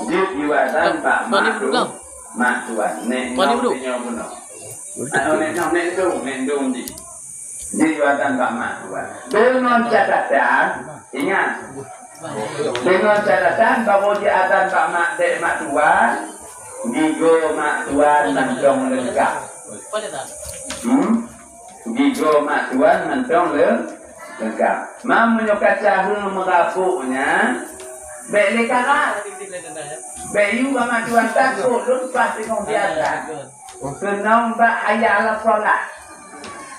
Jiwatan Pak Mak Tuan Nek Nong Puno Nek Dong Jiwatan Pak Mak Tuan dengan catatan ingat dengan catatan bahwa jiwatan Pak Mak Dek Mak Tuan Gigo Mak Tuan Mentong lengkap Gigo Mak Tuan Mentong lengkap Mamunyo kacahu merapuknya Beli kalah Bayu Mak Tuan takut lupa dengan biasa Kenong Mbak Ayah Sholat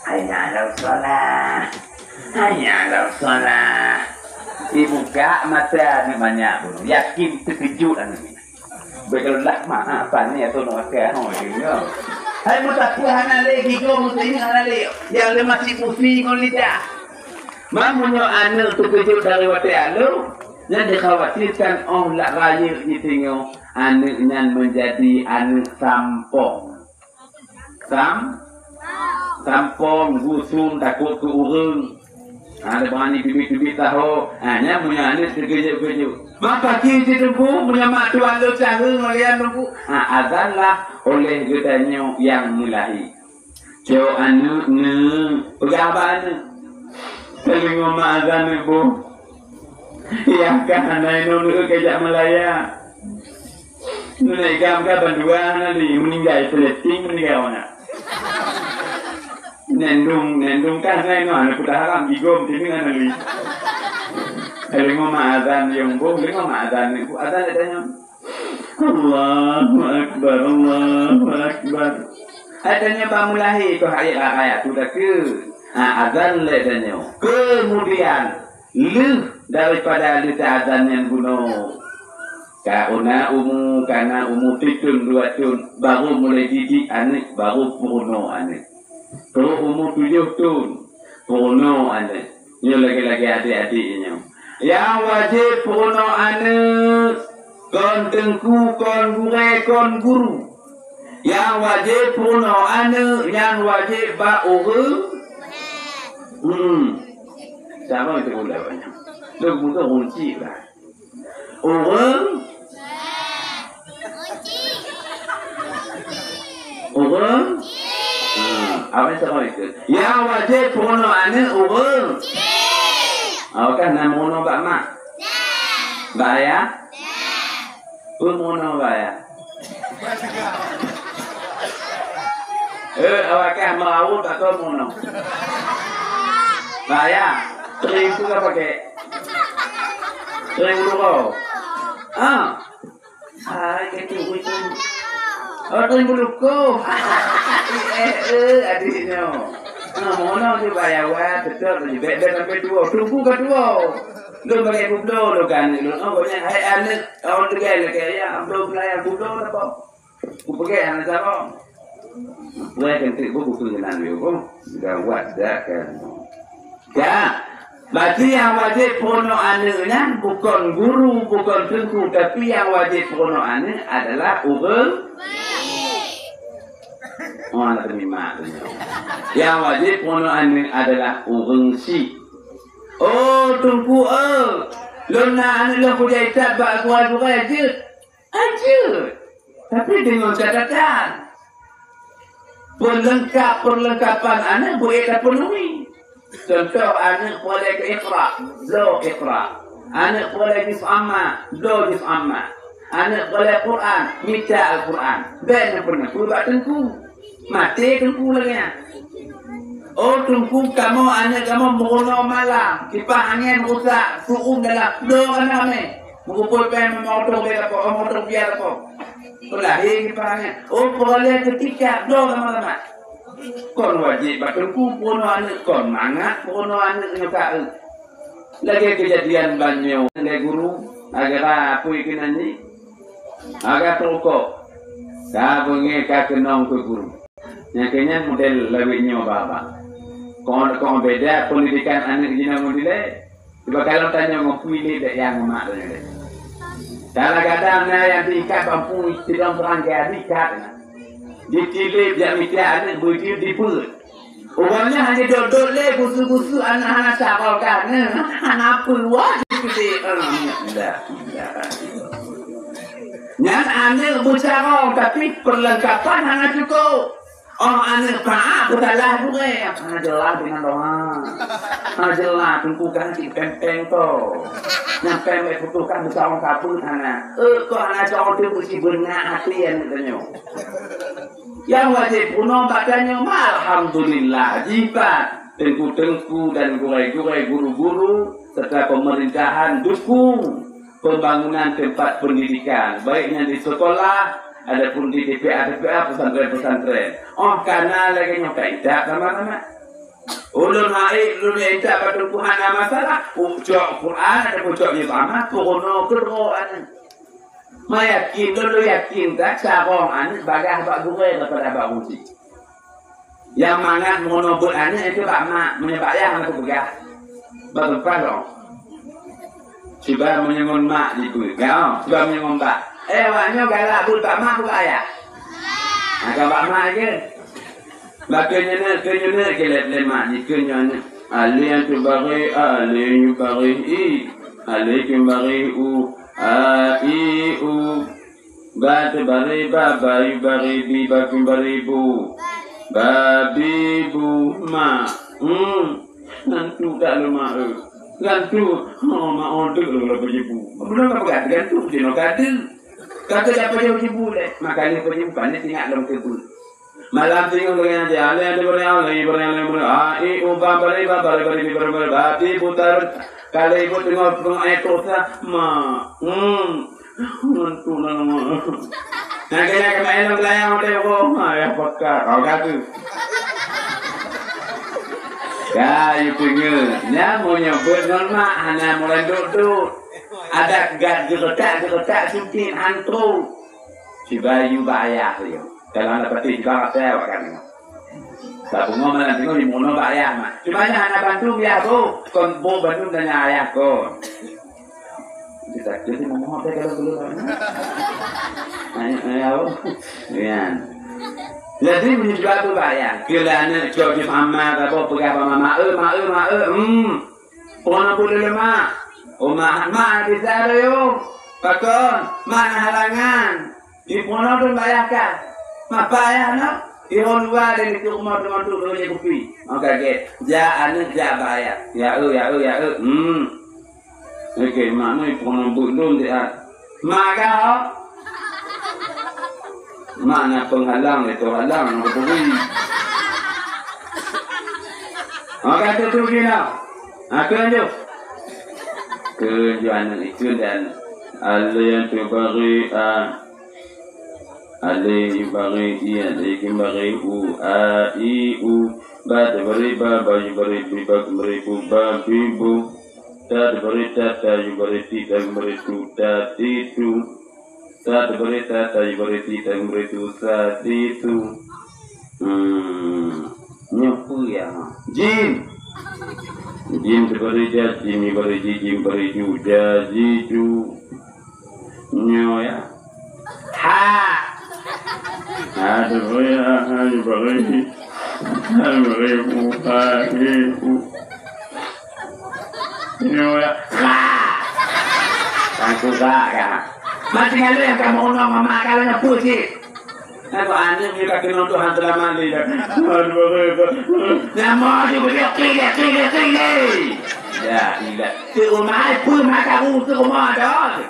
Ayah Sholat Ayah Sholat Dibuka mata ni banyak pun yakin terkejut ni bergelak mah apa ni atau nak ke hai mutakuhan lagi go muslimin lagi yang le masih pusing on lidah mamunyo anak terkejut dari wate alu dan dikhawatirkan lah raya ni tengok anaknya menjadi anak sampong sampong gusun takut ke urang ada berani bibit-bibit tahu hanya punya anak terkejut-kejut maka kita tunggu punya mak tuan tu cara melihat tunggu azanlah oleh gedanya yang mulahi jauh anak ni berapa anak telinga mak azan ibu yang kan anak ini kejap Melaya naik gambar berdua nanti meninggal seleting meninggal mana nendung kan saya anak kuda haram igom sini kan lagi. Kalau ngomong azan yang boh, ngomong azan adanya. Allahu Akbar, Allahu Akbar. Adanya pamulahi itu ayat sudah ke. Azan adanya. Kemudian daripada azan yang bunuh. Karena tikun 2 tahun baru mulai didik anak baru bunuh anak. Kalau umur 7 tahun, puno anak. Ini lagi-lagi adik-adiknya. Yang wajib puno anak, kon tengku, kon gure, kon guru. Yang wajib puno anak, yang wajib ba'uru. Sama itu pula banyak. Lu muka kunci lah. Orang. Apa yang itu? Yang wajib puno anak urang. Awak nama puno bak mak? Bayar? Puno bayar. Awak kan mau tak tahu puno? Bayar? 1,000 ke pakai? 1,000 rupiah. Hai kecil itu. Oh, 1,000 rupiah. Adiknya. Mana dia bayar tetap je. Bet sampai 2. Tunggu ke 2. Lu pakai kublo lu kan. Lu banyak hai anak orang tegak kayak belum layan kublo apa. Ku pakai anak siapa? Gue kan buku jalan dia pun. Sudah buat dah kan. Ya. Berarti yang wajib puno anaknya bukan guru, bukan tengku, tapi yang wajib puno anak adalah urang. Oh, anak terima. Yang wajib puno anak adalah urang si. Oh, tengku lona anak lo kuda ikat bak kuat-kuat aja. Tapi dengan catatan. Perlengkapan anak boleh tak penuhi. Contoh anak boleh ke ikhra, lo ikhra. Anak boleh juz amma, lo juz amma. Anak boleh Quran, minta Al-Quran. Ben pernah buat tengku. Mati tengku lagi. Oh tengku kamu anak kamu mengono malam. Kipas angin rusak, suung dalam. Lo anak ni. Mengumpul pen motor biar apa, motor biar apa. Pelahir kipas angin. Oh boleh ketika lo lama-lama. Kon wajib batengku puno anak kon mangat puno anak nyokak. Lagi kejadian banyak dari guru agar apa ikan ni agar terukok. Dah bunyi kakenong ke guru. Nyakanya model lebihnya apa? Kon beda pendidikan anak jina model. Cuba kalau tanya ngopili dek yang mak tanya dek. Kadang-kadang yang diikat bampu tidak terangkat diikat. Ditilip yang mikir anak berjil diput. Orangnya hanya duduk le busu-busu anak-anak sakal kan. Anak apa wah gede. Yang anak bercara tapi perlengkapan hanya cukup. Anak pak bersalah juga. Jelas dengan doa. Jelas tentukan si pempeng tu. Yang pempeng butuhkan bersama kapur anak. Kau anak cakap tu mesti benar hati yang tanya. Yang wajib puno badannya alhamdulillah jika tengku-tengku dan gurai-gurai guru-guru serta pemerintahan dukung pembangunan tempat pendidikan baiknya di sekolah adapun di TPA pesantren-pesantren. Karena lagi nyampe tidak sama-sama. Ulun naik, ulun tidak pada Tuhan masalah. Ucap Quran ada ucap Yusama kono keroan. Mayakin dulu yakin tak sarong anak bagah bak gurai daripada bak uji. Yang mangat monobul anak itu bak mak menyebabkan anak begah. Berlepas dong. Cuba menyengon mak itu, kau cuba menyengon bak. Waknya galak pun bak mak pun ayah. Agak bak mak je. Bakanya nak kelet lemak jikanya nak. Ali yang terbari, ali yang bari ali yang bari i u. Ba terbari bayu bari bi bakum bari bu. Babi bu ma. Nantu tak lemah. Gantu, mak ondek kalau pergi bu. Belum apa kata gantu, dia nak kata. Kata siapa dia pergi bu leh. Makanya pergi bukan ni tinggal dalam kebun. Malam tinggal dengan dia, ada beri, i ubah beri, babi putar. Kalau ibu tengok ekor sah, mantu nama. Nak kena kemain layang dia ko, ayah pakar, kau kata. Ya, you dengar. Dia mau nyebut normal, anak mulai duduk. Ada geretak suntik hantu. Si bayu bayar dia. Kalau anak peti juga saya akan. Tak bunga malam tengok di mana bayar mah. Cuma anak bantu biar tu. Kon bo bantu dan ayah kon. Kita jadi mau apa kalau belum. Ayo. Yan. Jadi menjual tu bayar. Kelana jual di mama, apa pegang mama, mak. Orang boleh lemah. Mak di sana yo. Pakon, mana halangan? Di mana tu bayarkan? Mak bayar nak? Ihon luar dari rumah tu boleh kopi. Okey. Ja anak ja bayar. Ya. Okey, mak ni pun belum dia. Mak kau mana penghalang itu halang nak pergi. Kata tu gina. Lanjut. Kejuanan itu dan ada yang terbagi ada yang bagi ia, ada yang bagi i u. Bad beri baju beri bibak beri bubak bibu. Tad beri tata you beri tidak beri tu itu. Tad beri tata you beri tidak beri tu itu. Nyopu ya. Jim beri jat, Jimmy beri jim beri juja jiju. Nyoya. Ada beri Nyoya. Aku tak ya. Macam mana yang kamu ngomong mama kalau nyapu sih? Aku anak juga kena Tuhan telah mandi dah. Nama dia beri ya, tidak. Di rumah pun makan di rumah dah.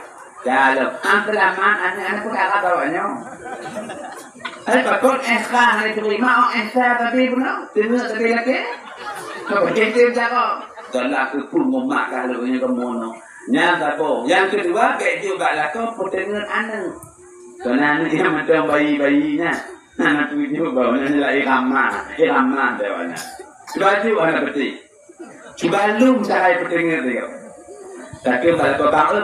Dalam antara mana anak-anak pun tak bawanya. Pakon esra hari terima esra tapi benar. Dengar tadi lagi. Kau jadi jago. Dan aku pun memak kalau punya kemono. Nyata ko. Yang kedua kayak juga lah kau pertengah anak. Karena anak yang macam bayi-bayinya. Anak itu bawanya adalah irama bawanya. Baju anak peti. Cuba lu cara pertengah dia. Tapi kalau bang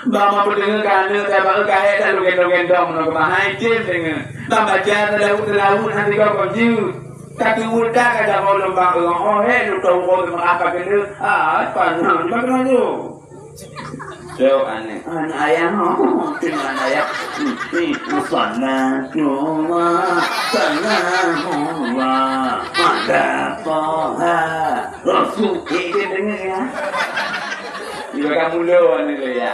Bama pertengah kan dia bang kaya tak lu gendong nak bahai jem dengan. Tak baca terlalu nanti kau konju. Tapi udah kada mau lembang lu tahu kau apa kena. Panas bagaimana tu? So aneh ayah cuman ayah ini sana cuma ada poha rasul ini dengar ya juga kamu lo ni ya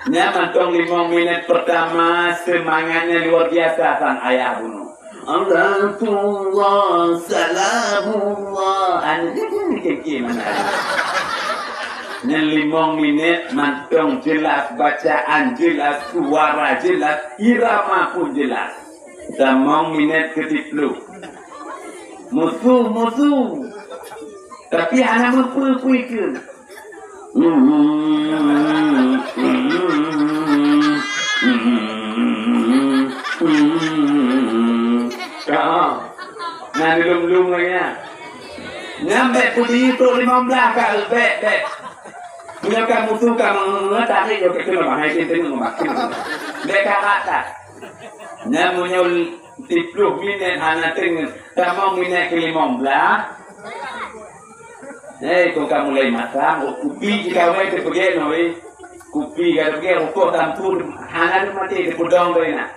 Nyaman tong 5 minit pertama semangatnya luar biasa sang ayah bunuh. Alhamdulillah, salamullah. Gimana? Yang 5 minit mantong jelas, bacaan jelas, suara jelas, irama pun jelas. Dan 5 minit ke-10. Musuh. Tapi anak mempui ke? Kau nak lum-lum lagi ya. Nyampe putih itu 15 kali bek. Punya kamu tu kamu tadi yo kecil mahal itu makin. Bek kata. Nyamunya 30 minit anak tengah, tamu minit ke 15. Kau kamu mulai masak, kupi jika awak itu pergi noi, kupi kalau pergi rokok tampur, anak itu mati itu pudong tu ina.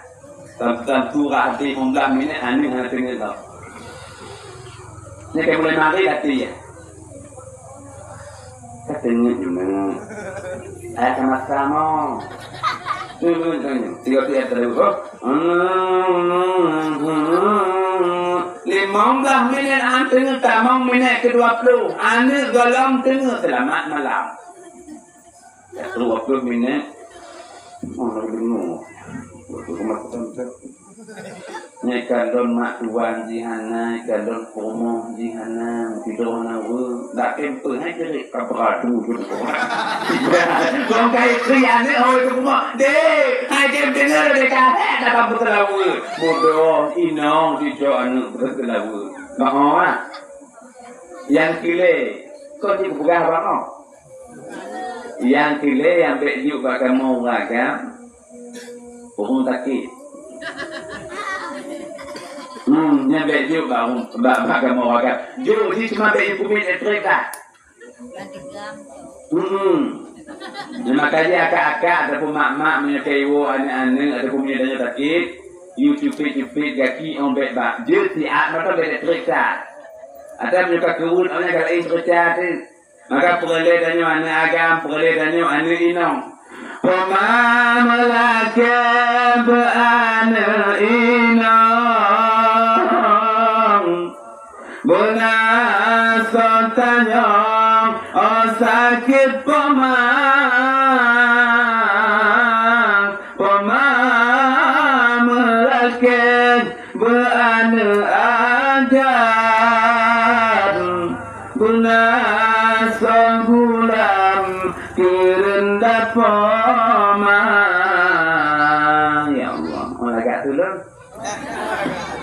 Tampur hati 15 minit anak tengah tu. Ni kamu mulai mari hati ya. Katanya cuma, sama-sama. Tiga terus. 15 minit tengah tamang minit ke-20. Ane galam tengah selamat malam. 20 minit. Orang bingung. Ni kalon mak tuan jihana, kalon komo jihana, tidur nawa. Tak kemper hai kerik kabradu pun. Kau kai krian ni oi tu semua. Dek, hai kem dengar dekat dah kamu terlalu. Bodoh, inong tidak anu terlalu. Kau ah. Yang kile, kau ni bukan apa? Yang kile yang bejuk bakal mau ragam. Orang takik. Nyampe dia bagai mau agak. Dia ni cuma bagi kumit elektrik tak. Makanya akak-akak ataupun mak-mak menyakai wo anak-anak ataupun punya dana sakit, YouTube kaki ombek bak. Dia siap maka elektrik tak. Ada menyuka kerun orang kalau ini cerita tu. Maka perleh tanya anak agam, perleh tanya anak inong. Pemam lakab anak inong. Benar tanya, oh sakit pemam lakab anak agam. Benar sanggulam kerendah pemam. Ya Allah, mau agak tolong.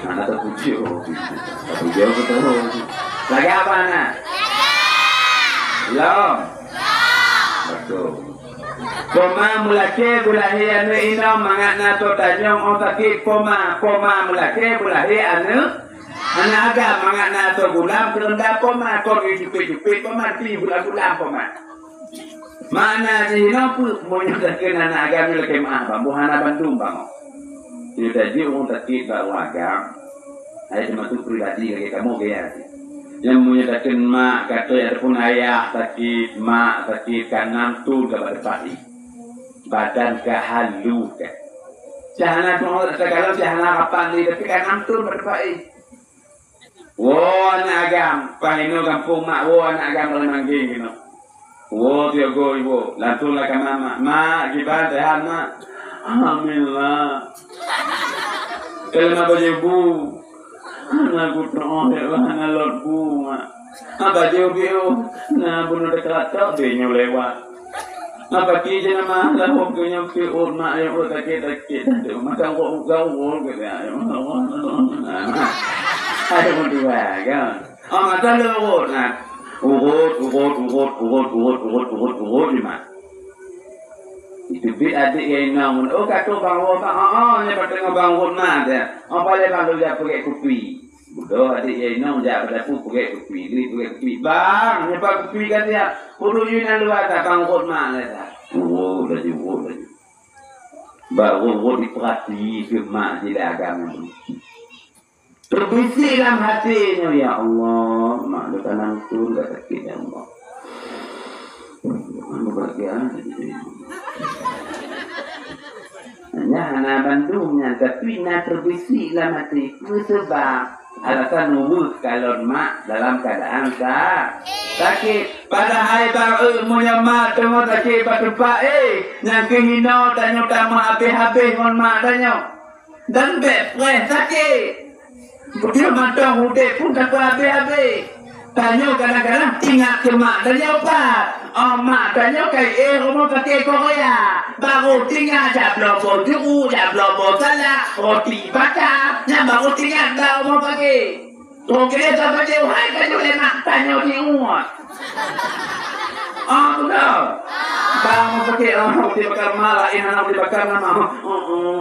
Anak terpuji, terpuji betul. Lagi apa anak? Belum. Betul. Poma mulake bulahi anu ino mangat nato tanyong on sakit poma mulake bulahi anu anak agak mangat nato gulam kerendah poma kor jupit poma ti bulan poma. Mana jino pu monyo daken anak agak mulake maaf buhana Bandung bang. Dia tadi orang sakit baru agam. Saya cuma tu pribadi lagi kamu gaya. Yang menyatakan mak kata ataupun ayah sakit, mak sakit kanam tu kepada pagi. Badan kehalu ke. Cahana tu orang kalau cahana kapan ni tapi kanam tu kepada pagi. Wah anak agam, pahino kampung mak, wah anak agam orang manggil gitu. Wah dia go ibu, lantung lah mama, mak gimana sehat mak? Alhamdulillah. Kalau nak baju anak kutung anak lot bunga. Apa jauh na bunuh dekat tak dia lewat. Apa kiji nama lah waktunya piur mak yang sakit. Macam kau gitu ya. Ada berdua kan. Mata lewat nak. Urut di mana? Itu adik yang namun, oh kata bangun, ni pada bangun mana? Apa dia bangun dia pakai kupi? Bodoh adik yang namun dia pada pakai kupi, dia pakai kupi. Bang, ni pakai kupi kan dia. Puluh yunan luar tak bangun mana dah? Oh, lagi. Baru diperhati firman di agama. Terbisik dalam hatinya ya Allah, mak lu tanam tu dah sakit ya Allah. Bahagia. hana Bandungnya tapi nak terbisi lah mati sebab alasan nunggu kalau mak dalam keadaan sakit. Padahal baru punya mak tengok sakit pada tempat yang kehina tanya utama habis-habis con mak tanya. Dan bepres sakit. Dia mata hudek pun tak habis-habis. Tanya kadang-kadang tinggal ke mak tanya apa? Oh mak tanya kai rumah pakai Korea. Baru tinggal dah blobo juru, dah blobo salak, roti bakar, yang baru tinggal dah rumah pakai. Okey tak baca hai tanya lemak tanya di rumah. Ah betul. Bang pakai roti bakar malah anak roti bakar nama.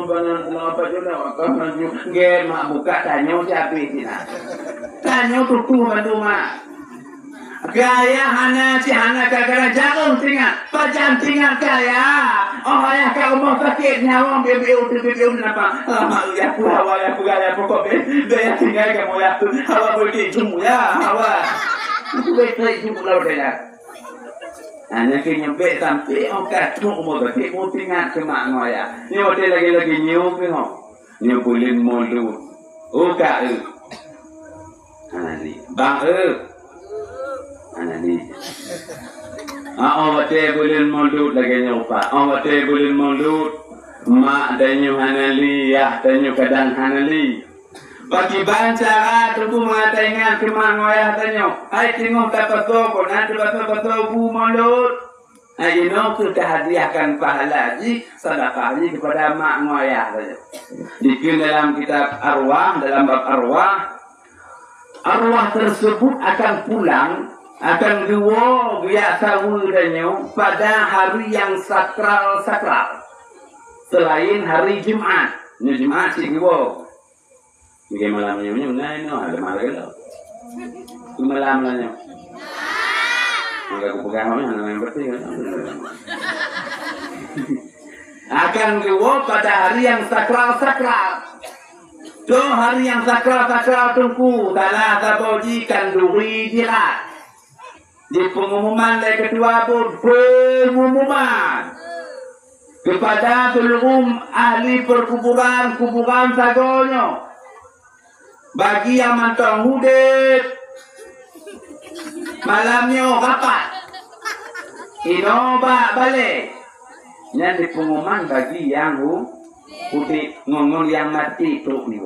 Benar apa juga makan ge mak buka tanya siapa sini. Tanya tutu bantu mak. Gaya hana si hana kagak jarum tinggal, pajam tinggal gaya. Oh ayah kau mau sakit nyawang BBU kenapa? Ya pula ya gaya pokok gaya tinggal kamu ya tu. Hawa boleh cuma ya hawa. Itu baik cuma lalu dia. Hanya kini baik sampai orang tu mau sakit mau tinggal cuma ngoya. Ni hotel lagi nyium tengok. Nyium boleh mulu. Oh kak. Ani bang Ani awak boleh mulut lagi nyoba. Awak boleh mulut mak danyu hanali ya danyu kadang hanali. Bagi bancara tu mengatakan kemang ayah danyu. Hai tengok dapat toko nanti dapat bu mulut. Ai no kita hadiahkan pahala haji sedekah haji kepada mak ngoyah saja. Dikir dalam kitab arwah dalam bab arwah tersebut akan pulang akan biasa wudanya pada hari yang sakral selain hari Jumat. Ni Jumat sih gua. Ni malamnya ada malam lah. Malam lah. Enggak aku pegang mana yang berarti akan pada hari yang sakral. Tuh hari yang sakral tunggu dalam taboji kanduri dirat. Di pengumuman dari kedua pun pengumuman kepada seluruh ahli kuburan sagonyo bagi yang mantong hudip malamnya rapat inoba balik yang di pengumuman bagi yang hudip ngomong yang mati tu ni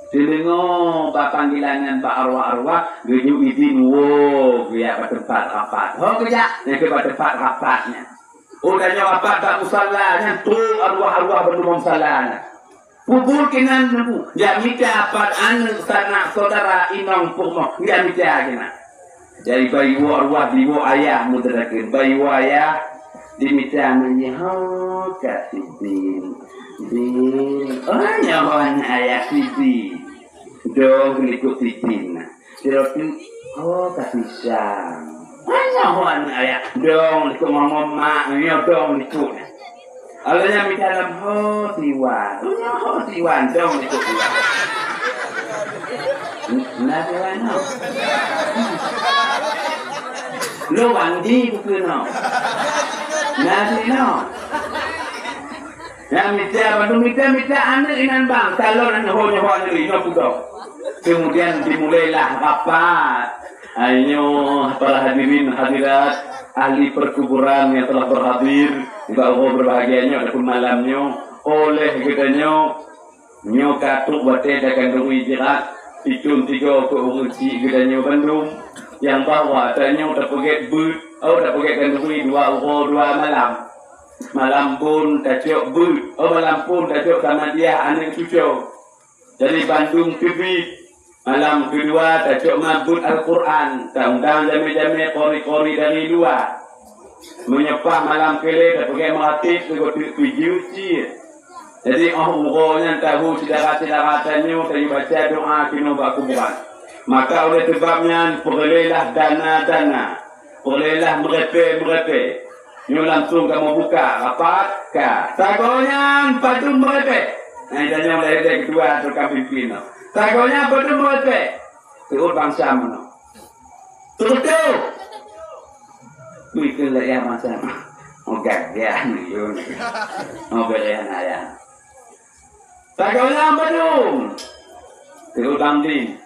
Dilengo panggilanan pak arwah genyu izin dia pada tempat rapat. Kerja yang ke tempat rapatnya. Udahnya rapat tak musallahnya tu arwah berumum salahnya. Kubur kinan nunggu. Dia minta apa anak sanak saudara inong pumo. Dia minta kena. Jadi bayi arwah diwo ayah mudrakin. Bayi ayah diminta menyeho kasih nyawan ayah sisi dong ikut titin sirotin kasih sang nyawan ayah dong ikut mama dong ikut alanya minta dalam tiwan dong ikut nah tiwan lo wandi bukan nah yang minta anak inan bang calon anak honya ini pudo. Kemudian dimulailah rapat. Ayo para hadirin hadirat ahli perkuburan yang telah berhadir bahwa berbahagianya adapun malamnya oleh gedanya nyokatuk bate dakan dui jerat pitun 3 ke urusi gedanya Bandung yang bawa tanya terpeget but terpeget kan dui 2 malam. Malam pun tajuk but, malam pun tajuk sama dia anak cucu. Jadi Bandung TV malam kedua tajuk mabut Al-Quran. Undang jame-jame kori-kori dari luar. Menyepah malam kele tak pakai meratib ke uji. Jadi umrohnya tahu saudara-saudara-tanya tadi baca doa kino kuburan. Maka oleh sebabnya perlelah dana-dana. Perlelah merepe. Nyo langsung kamu buka rapat ka. Sagonya padum merepek. Nah jadinya dari kedua tukang pimpin. Sagonya padum merepek. Turut bangsa mana? Turut tu. Kuikan lah ya bangsa. Gagah yun. Berian ayah. Tagawala badung. Terutang din.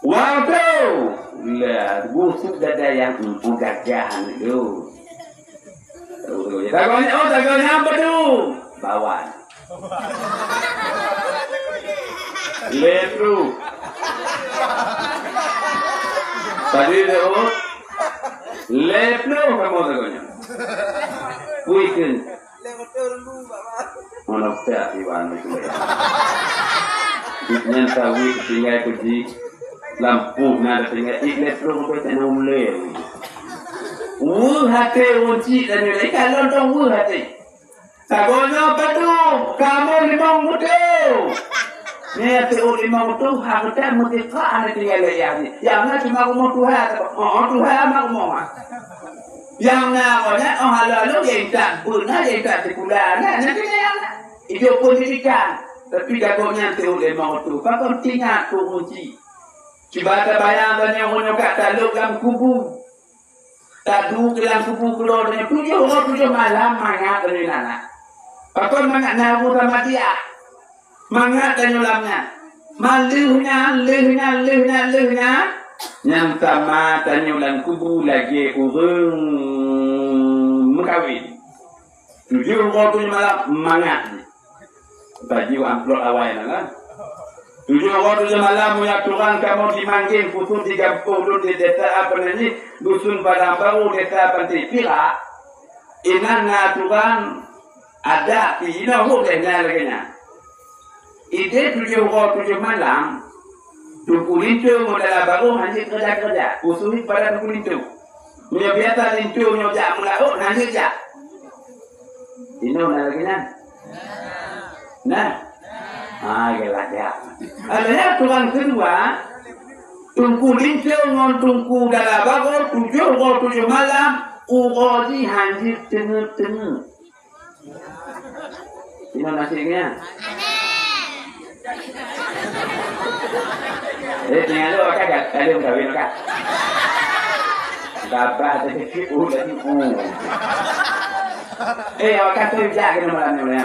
Waduh. Lah, busuk dada yang gagah itu. Tagawala badung. Bawan. Letru. Tadi tu. Letru kamu tagawala. Weekend. Mana tak Iwan itu. Yang tahu tinggal kerja lampu nak tinggal iklet terus kau tak nak mulai. Hati uji dan ni kalau dong hati. Sagonya betul. Kamu limau mutu. Ni hati limau mutu harus tak mutu kah ane tinggal yang ni. Yang nak cuma kamu Tuhan. Tuhan mak kamu. Yang nak orang halal yang tak pernah yang tak sekolah nanti yang itu pendidikan tapi dagonya teori mau tu kalau tinggal tu uji cuba terbayang dan yang orang kata taluk dalam kubu tak duduk dalam kubu keluarnya tujuh malam mangat dari nana pakon mangat nabu sama dia mangat dan ulamnya maluhnya yang sama tanyulan kubu lagi urung mengkawin. Tujuh waktu malam mangat. Baju amplop awal kan. Tujuh waktu malam punya Tuhan kamu dimanggil khusus 30 di desa apa ni dusun Padang Baru desa Pantai Pira. Inana Tuhan ada di ina huknya lagi nya. Ide tujuh waktu malam Tuku lintu modal baru hanya kerja. Usuhi pada tuku lintu. Punya biasa lintu nyojak melaut hanya jak. Ini mana lagi nak? Nah. Gelah dia. Adanya Tuhan kedua. Tungku lintu ngon tungku dalam baru 7 malam. Ugoji hanya tengah. Ini nasinya. Tinggal lu kakak, tadi udah kawin kak. Bapak tadi udah tipu. Awak tu jaga ni malam ni.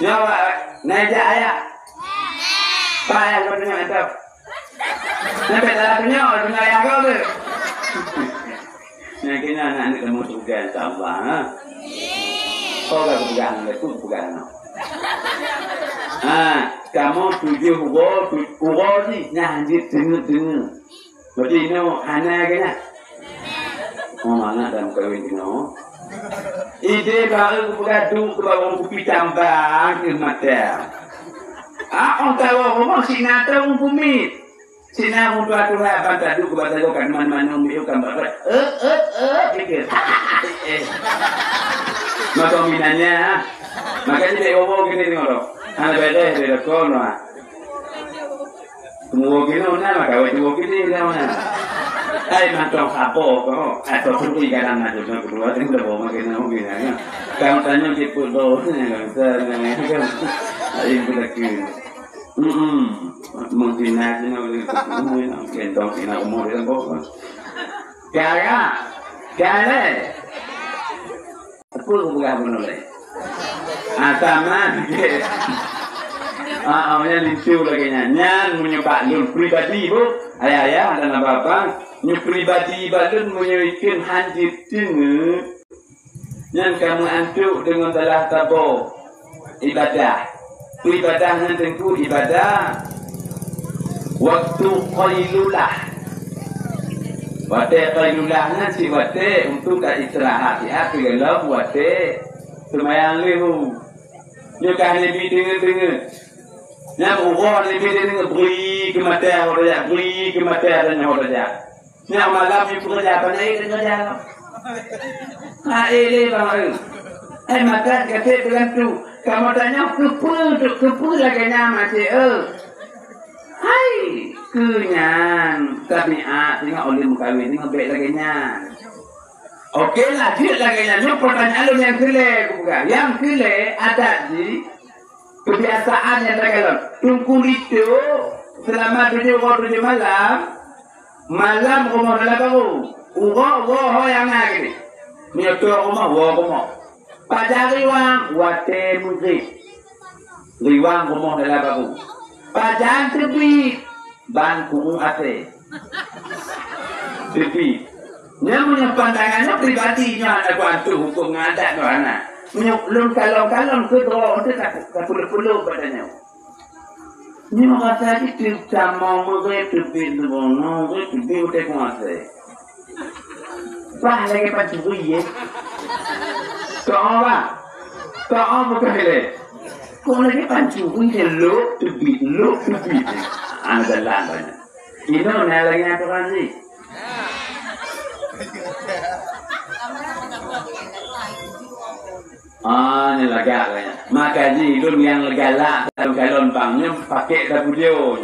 Nyawa, naja ayah. Payah kau dengar itu. Nampak dah punya, dengar ayah kau tu. Nak kena anak ni kamu suka insyaAllah. Kau dah pegang, aku pegang. Kamu 7 urut ni nyanyi tengah. Berarti ini hana ke nak? Mana dalam kawin ni? Ide baru beradu kalau kopi tambang ke mata. Orang tahu orang sina tahu bumi. Sina untuk atu apa tadu ke bata kan mana umbi kan ber. Fikir. Maka minanya. Makanya dia ngomong gini ngoro. Ana beda dia kono. Tunggu gini mana maka tunggu gini mana. Macam apa kau? Atau pergi kadang ada macam kedua ini dah bawa makin lama gini. Kamu tanya di pulau ni kan? Ini berlaki. Mungkin nanti nak kentong nak umur dia bawa. Kaya. Apa bukan boleh? Taman. Awalnya lintu lagi nyanyian menyebab lun pribadi bu. Ayah dan bapa. Nyu pribadi balun menyuikan hanjit tengah yang kamu antuk dengan telah tabur ibadah. Ibadah yang tentu ibadah waktu qailulah. Waktu qailulah nanti waktu untuk istirahat ya kalau waktu semayang lehu. Nyu kah lebih tengah-tengah. Yang urut lebih tengah beri ke mata orang beri ke mata dan orang Yang malam itu kerja apa ni kerja? Ini bang. Maka kata dengan tu, kamu tanya kepu lagi nama si Hai, kenyan. Tapi tengok oleh mukawin ni ngebek lagi nyan. Okey lah, dia lagi nyan. Ini pertanyaan lu yang kele, bukan? Yang kele ada di kebiasaan yang terkadang. Tunggu itu selama 7 malam. Malam umur dalam baru, urut yang nak ni. Nyoto rumah, rumah. Pada riwang, wate mugrik. Riwang rumah dalam baru. Pada tepi, bangku ate. Tepi. Dia punya pandangannya pribadinya ada bantu hukum ngadat mana. Menyuklun kalong-kalong ke doa untuk tak puluh-puluh badannya. Ni orang tadi kita mau mengurip tepi sebelum mengurip tepi udah kuasa. Bah lagi pancuri ye. Kau apa? Kau apa kehele? Kau lagi pancuri je lu tepi. Anda lain. Ini mana lagi apa kan ni? Ni lega lah. Maka ni dun yang lega lah. Kalau bangnya pakai video.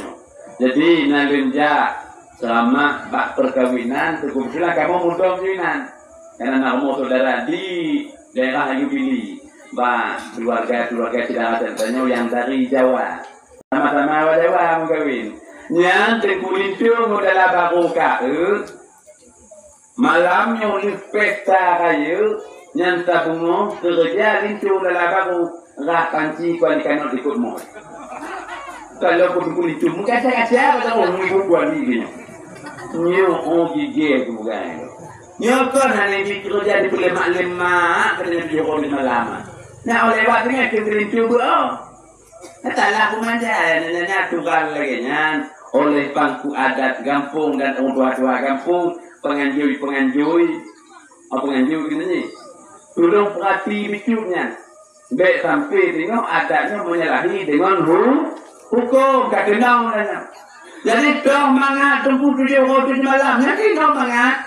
Jadi nalunja selama bak perkawinan, kebetulan kamu mudah perkawinan. Karena nak rumah saudara di daerah Ayu Bili. Keluarga tidak ada yang dari Jawa. Sama-sama orang Jawa mengkawin. Yang terkulit tu adalah barokah. Malamnya oleh pesta kayu. Yang tabungo kerja lintu dalam baru rah panci kuali kanot ikut mo. Kalau aku lintu muka saya pada orang ibu kuali gini. Nyo gigi tu bukan. Nyo kan hanya kerja di lemak-lemak kerja di lama. Nah oleh waktunya kita lintu oh. Taklah aku manja nanya tukar lagi nyan oleh bangku adat kampung dan orang tua kampung penganjui gini ni. Tolong perhati bicuknya. Baik sampai tengok adatnya menyalahi dengan hukum. Tak kenal. Jadi tong mangat tunggu 7 malam. Nanti tong mangat.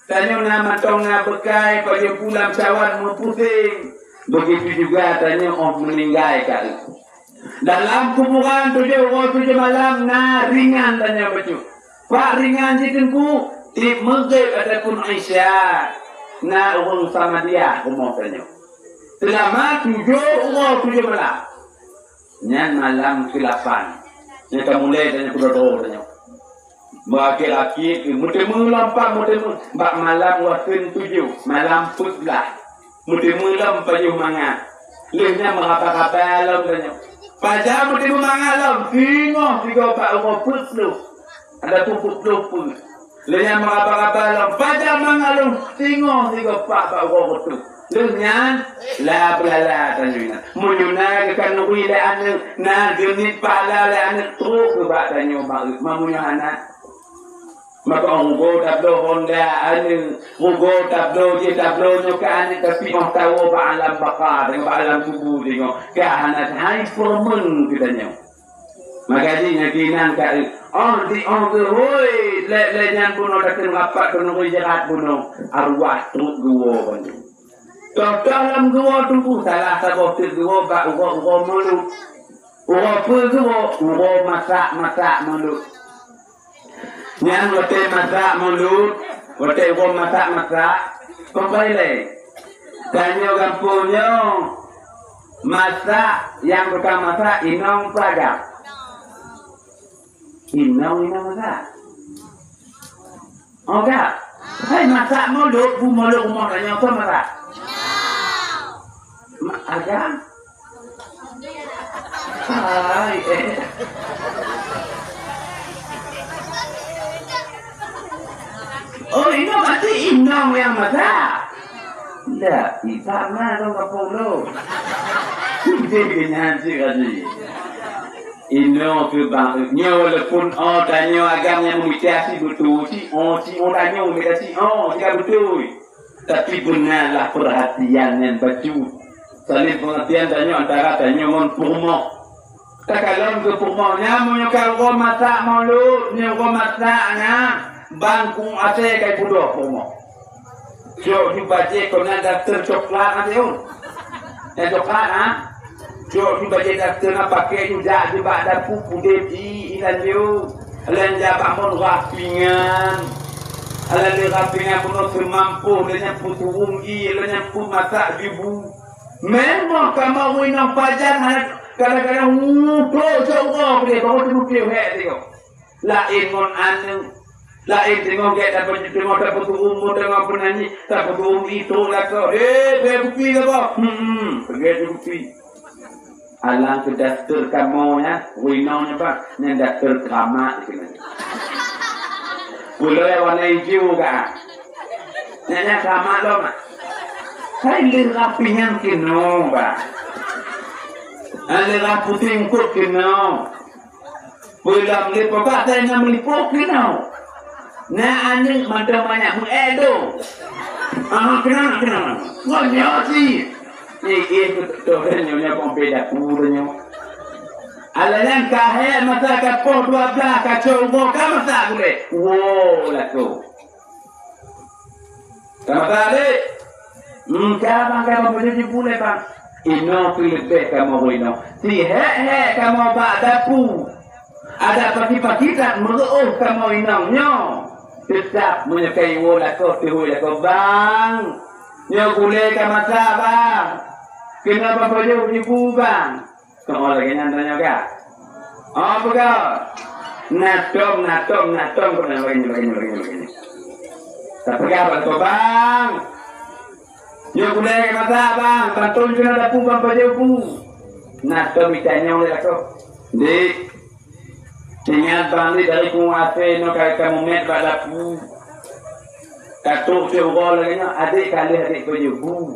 Tanya nama tong nak bekai. Pada pulang cawan pusing. Begitu juga tanya orang meninggal kali. Dalam kuburan 7 malam. Nah ringan tanya baju. Pak ringan jikinku. Tip Maghrib ataupun Aisyah. Na orang sama dia rumah tanya. Selama 7 malam. Nyan malam ke-8. Nyan kamu mulai tanya kuda-kuda tanya. Laki-laki mutemu lampak mutemu. Bak malam waktu 7. Malam putlah. Mutemu lampak jauh mangat. Lehnya mengapa-apa alam tanya. Pada mutemu mangat alam. Tengok 3-4 orang putlu. Ada pupuk pun. Lenya mengapa-apa alam. Pada mangalung. Tengok 3-4 orang tu. Lenyan. La belala tanya. Munyuna kekan nukui le anak. Na genit pala le anak. Teruk ke bak tanya. Mamunya anak. Maka orang tablo Honda anak. Rugo tablo je tablo nyo ke anak. Tapi orang tahu bak alam bakar. Tengok bak alam tubuh. Tengok. Ke anak. Hai permen katanya. Maka dia kinan kat di hoi lenyan puno dakin rapat puno jahat puno arwah truk gua puno. Dalam gua tu salah satu gua bak gua mulut. Gua gua masak mulut. Yang wote masak mulut, wote gua masak. Kembali. Tanya kampungnya masak yang bukan masak inong pelajar. Inong masak. Oh tak? Hai masak mulut, mulut rumah tanya apa masak? Ada? Hai Oh ini berarti inong yang masak? Tak, sama dong kapung lo. Dia kena sih. Ino ke bang, nyo walaupun tanya agamanya memitiasi betul, si tanya memitiasi, jika betul. Tapi benarlah perhatian yang baju. Saling pengertian tanya antara tanya mon purmo. Tak kalau ke purmo, nyamu kalau masak mulut, nyo masaknya bangkung ate kai budo purmo. Jo dibaca kena daftar coklat ada un. Yang coklat Jo dibaca daftar nak pakai juga di bawah pupu deti ilan jo. Alan jabak mon rapingan. Alan di rapingan pun semampu dengan putu ungi, dengan putu masak ibu. Memang kamu winang pajan kadang-kadang jauh dia baru tu dia tengok. Lain mon anu Lain tengok dia dapat umur tengok penyanyi dapat itu lah kau. Bukti ke apa? Pergi bukti. Alang ke daftar kamu ya, winonnya pak, yang daftar kamar di sini. Pulau yang warna hijau kan? Yang kamar lo mak. Saya lihat rapinya kino pak. Ada raputin kok kino. Pulau melipuk pak, saya nak melipuk kino. Nah, ane macam banyak mengedo. Kenapa? Ngomong sih. Ini betul nyonya pembeda purunya. Alasan kahaya masa kapor 12 kacau kamu tak boleh. Wow lah tu. Kamu tak boleh. Kamu boleh boleh bang. Ino pilih kamu ino. Si kamu bak dapu. Ada pagi-pagi tak meruh kamu inongnya. Tetap menyukai wola kau, tihulah kau bang. Nyo gulai ke masa bang. Kenapa kau jauh ibu bang? Kau lagi nyantanya kak? Apa kau? Natom. Kau nak begini. Tapi apa kau bang? Nyo gulai ke masa bang. Bantuan kena dapu bang kau jauh. Natom itanya oleh kau. Dik. Ingat balik dari kuasa no kamu met pada pu. Katuk seorang lagi no adik kali adik kau ibu.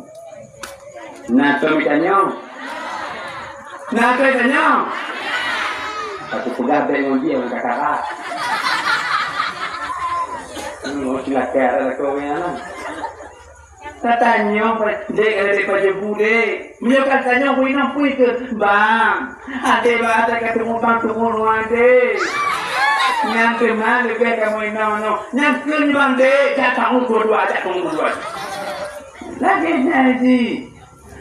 Nak tanya. Aku pegang dengan dia orang kakak. Mau silakan ada kau yang Tatanya, dek ada pada bude. Dia katanya aku nak pergi ke bang. Ada bahasa ketemu bang tunggu ada. Yang kena lebih kamu ino. Yang kena bang dek, jangan tunggu dua. Lagi nanti.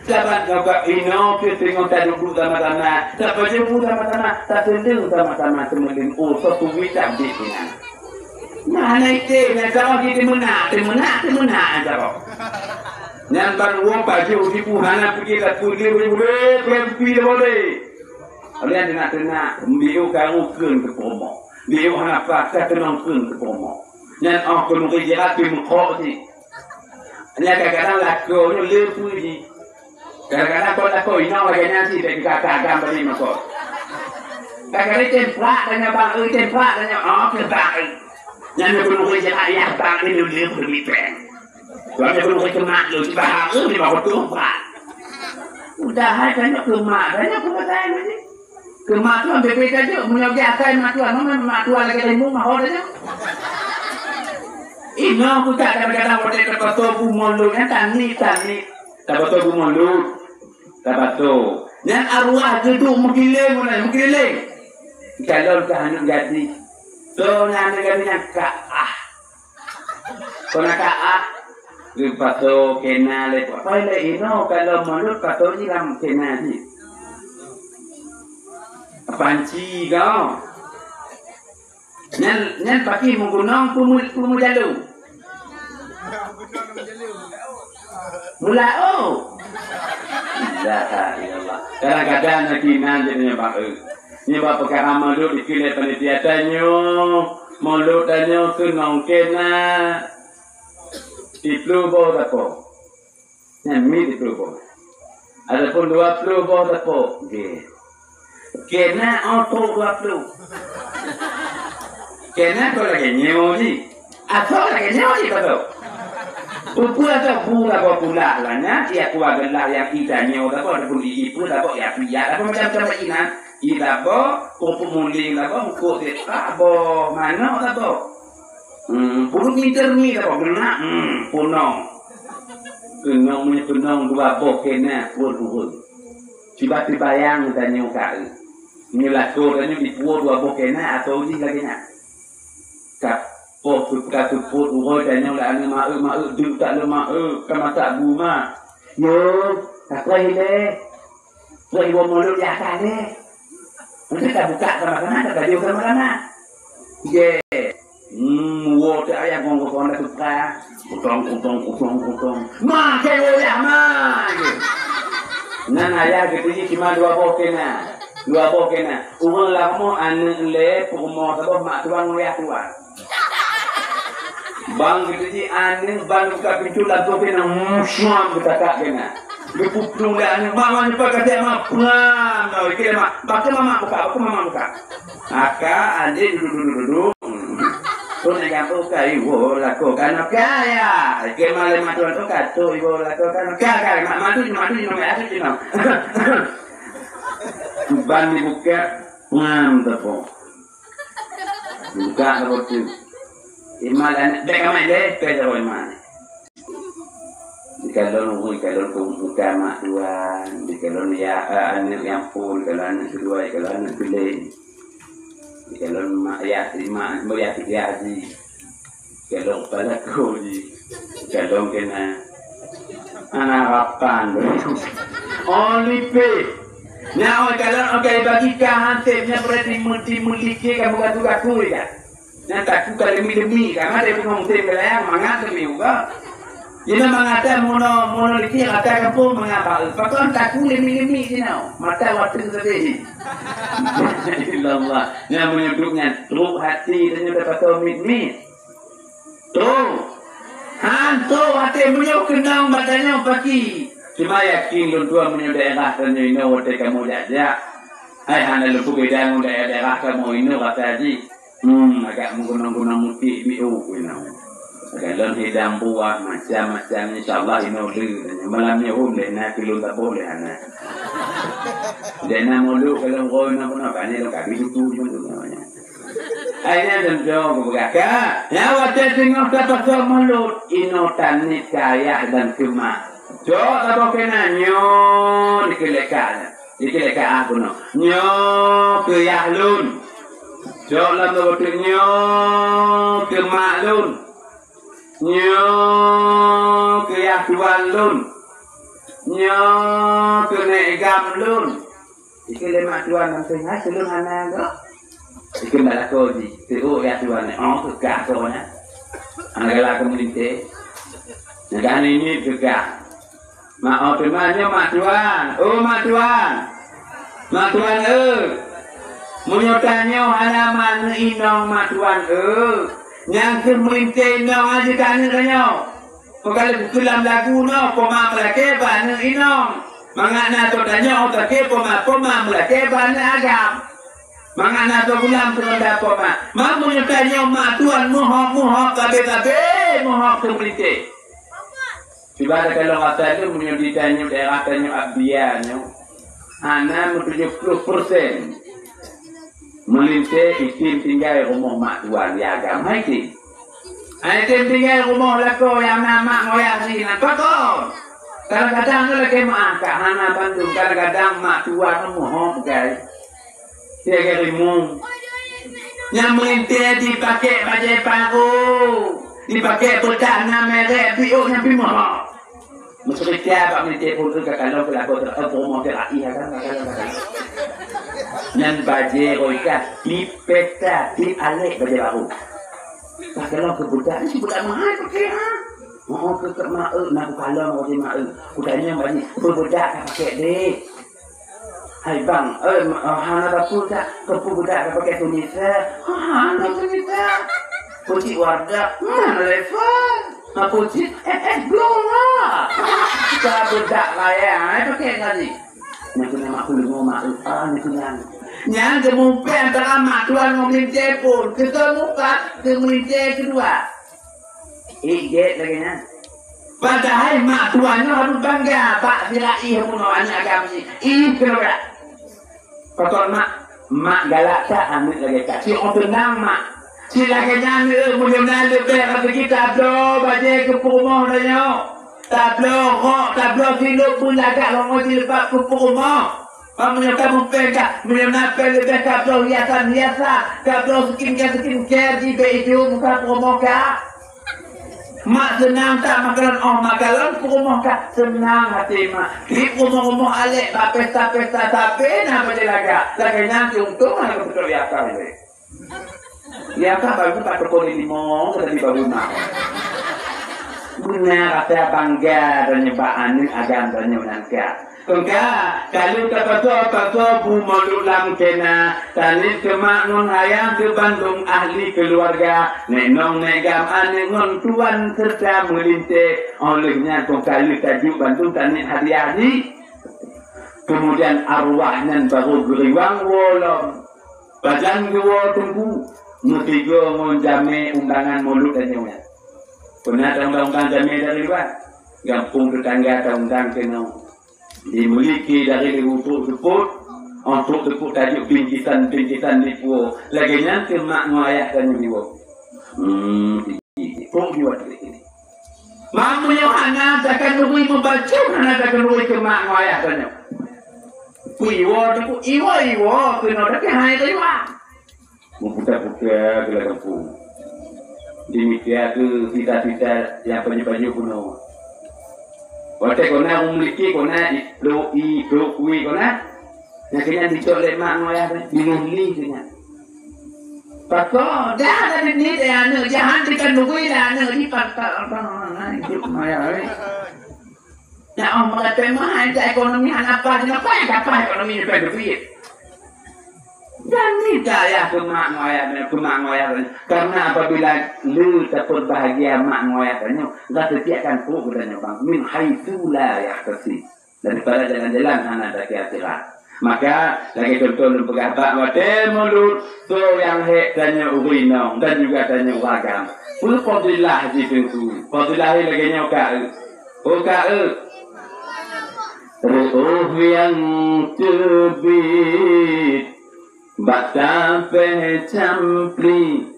Dapat kau ino kita tengok tadi dulu sama-sama. Dapat jemu sama-sama. Tak tendang sama-sama temelin. Oh, satu wicak di sini. Mana itu? Kalau kita menang aja kok. Yang baru baju di buhana pergi tak boleh. Kalian nak dia kamu ke pomo. Dia anak pakar tenang ke pomo. Yang aku nak jerat di muka ni. Hanya kadang-kadang laku ni lepu ni. Kadang-kadang kau laku ina lagi nanti dari kakak gambar ni makok. Kadang-kadang templak tanya bang, templak tanya kebang. Yang aku nak jerat yang bang ni lepu ni peng. Kalau aku nak kemak lu, bang ni bawa tumpah. Udah hanya kemak, hanya aku bertanya ni. Kemak tu ambil beda je, punya biasa mak tuan, mak tuan lagi lembung mahal aja. Ini aku tak kadang-kadang boleh terpatah bumolu kan tani. Terpatah bumolu, terpatah. Yang arwah tu mengkiling. Kalau tahan jadi, so nanti yang kaah. Kalau kaah, terpatah kena lepas. Kalau ini kalau mulut patah ni ram kena ni. Panci kau. Nyan pakai menggunang pumujalu. Mulao. Ya Allah. Kadang-kadang nanti nantinya Pak. Ni bapa perkara mulut dikilih panitia tanyo. Mulut tanyo tu nongkena. Di plubo tapo. Nyan di plubo. Adapun 20 bo tapo. Kena auto 20. Kena kau lagi nyoni. Atau lagi nyoni betul. Upu atau pula pula lahnya. Ia keluarga lah yang kita nyoni. Apa pun ibu apa ya pria. Apa macam-macam ina. Ila bo, upu muling lah bo, uku tak bo, mana tak bo. Puluh meter ni tak bo, kena. Punong. Punong 2 bo kena puluh. Tiba-tiba yang tanya kau. Ini laku tanya dipuat 2 bo kena atau ni lagi nak. Kapok put uroi tanya lah ane mak duk tak le mak kama tak buma. Yo, tak lagi le. Lagi bo mulut ya kale. Nanti tak buka sama-sama, tak jauh sama-sama. Ye. Wo tak ayah ngomong nak suka. Kutong. Ma kewo ya ma. Nan ayah gitu ni cuma 2 bo kena. 2 bo kena. Urang lama ane le pumo sebab mak tuan ngoyak tuan. Bang kita ji ane bang buka pintu lagu kena musyam kita tak kena. Berputung dah ane mama ni pakai dia mama pelan. Tahu kira mama. Baca mama buka, aku mama buka. Aka ane duduk. Tu nak yang buka ibu laku kan kaya. Kemarin matuan tu kata ibu laku kan kaya. Matu ada je nak. Ban dibuka ngam tepung. Buka tu. Imal anak dek amai dek kerja imal. Kalau buka mak tuan, kalau ya anak yang pun, kalau anak kedua, kalau anak pilih, kalau mak ya terima, mak ya haji, kalau pada kau ji, kalau kena anak rapan, only pay. Nah, kalau okay bagi kahannya berarti multi kamu gaduh ya. Nah, tak suka demi kan ada yang ngomong yang mangat demi juga. Jadi mengata mono liki kata kampung mengapa? Pakon tak demi sini. Mata waktu tadi. Allah. Yang menyebutnya truk hati ternyata patut mit. Truk. Hantu hati menyok kenang badannya pagi. Cuma yakin lu dua menyok daerah ternyata ini waktu kamu jajak. Hai anda lupa bedang daerah kamu ini kata haji. Agak menggunang muti biu ini. Agak dalam hidang buah macam-macam insyaAllah ini boleh. Malamnya boleh nak kilo tak boleh anak. Dia nak mulu kalau kau nak pun apa ni lo kaki itu cuma namanya. Akhirnya tentu berkata, ya waktu tengok dapat mulut ino tanit kaya dan kemak. Jauh tak kena nyo dikelekan aku no nyo ke yahlun. Jauh lah tu nyo ke maklun, nyo ke yahtuan lun, nyo ke negam lun. Ikut mak tuan nanti ngai selun anak tu. Ikut malah kau di, tu yahtuan ni, ke kah kau ni. Anak galak komuniti, negara ini juga. Mak temannya mak tuan, mak tuan menyotanya halaman inong mak tuan yang kemuliaan inong aja kan kanyo. Kalau dalam lagu no poma melake ban inong. Mangana to tanyo to ke poma melake ban agam. Mangana to gulam teronda poma. Mak menyotanya mak tuan mohok kabe mohok kemuliaan. Tiba-tiba kalau kata itu menyedikannya daerah tanya abdiannya, anak 70% melintai isim tinggal rumah mak tuan di agama itu. Isim tinggal rumah lako yang nama ngoyak sih, nampak kau? Kadang-kadang tu lagi mak angkat anak Bandung, kadang-kadang mak tuan mohon guys, dia kirimu. Yang melintai dipakai baju baru, dipakai pertanyaan merek, biuk yang bimah. Mesti tiap melintai pun tu kalau promo terai kan. Yang baju roika dipeta dialek baju baru. Kalau kebudak si budak mahal pakai ha. Oh ke mak nak kalau mau mak budaknya baju budak pakai dek. Hai bang, hana dapur tak budak pakai tunisa. Hana tunisa. Puji warga, mana level? Puji, belum lah. Kita budak kaya, pakai lagi. Nak kena mak belum mak nak kena. Yang kemudian antara mak tuan melintai pun ketemukan kemudian kedua. Ijet lagi nya. Padahal mak tuannya harus bangga pak sirai pun anak agama ni. Kedua. Patut mak galak tak ambil lagi kat. Si orang tenang mak. Silakan nyanyi mudah-mudahan lebih kata kita tablo baca ke rumah dah tablo silap pun agak orang silap ke rumah. Kamu kamu pegang mudah-mudahan lebih tablo hiasan tablo skincare di baju muka rumah kah. Mak senang tak makanan rumah kah senang hati mak. Di rumah alek pesta tapi nak baca laga nyanyi untung aku betul biasa ni. Ya kan baru tak terkoni limo tadi baru nak. benar kata bangga dan nyebaan ni agam dan nyonangka. Engkau kalau kata bu malulam kena tani kemak non hayang ke Bandung ahli keluarga nenong negam ane ngon tuan serta melinte olehnya kalau tajuk Bandung tani hari-hari kemudian arwahnya baru geriwang wolong badan gua tunggu mutigo menjame undangan mulut dan nyonya pernah undang-undang jame dari luar gampung tetangga undang kena dimiliki dari untuk tepuk tajuk bingkisan di puo lagi nanti mak ngoyak dan nyuwo pun buat ini mamu yang hana takkan nunggu membaca hana takkan nunggu ke mak ngoyak dan iwo kena tapi hai tu iwa membuka-buka ke kampung demikian ke kita yang banyak-banyak kuno. Waktu kena memiliki kena doi kena, nak kena dicolek mak ngoyak diluli kena. Pakok dah ada ni dah ane jangan dikandungi dah ane di patah hidup ngoyak. Nak orang kata mahal ekonomi apa ekonomi ni pada duit. Dan ni daya kemak ngoyak karena apabila lu tak berbahagia mak ngoyak dah setiakan pun katanya bang min haitsu la yahtasi daripada jalan-jalan hana dak akhirat maka lagi contoh lu pegatak wate mulut so yang hek tanya urinong dan juga tanya wagam pun fadilah jitu fadilah lagi nyoka ruh yang terbit Bata pecampli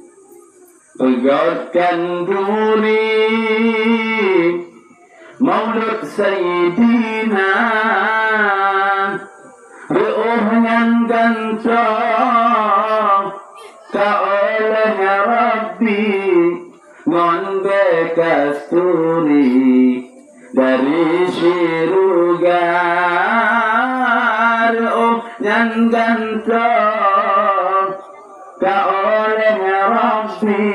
Pegotkan duri Maulud Sayyidina Ruh yang gantong Tak oleh Rabbi Ngonde kasturi Dari syuruga Ruh yang gantong Tak oleh Rabbi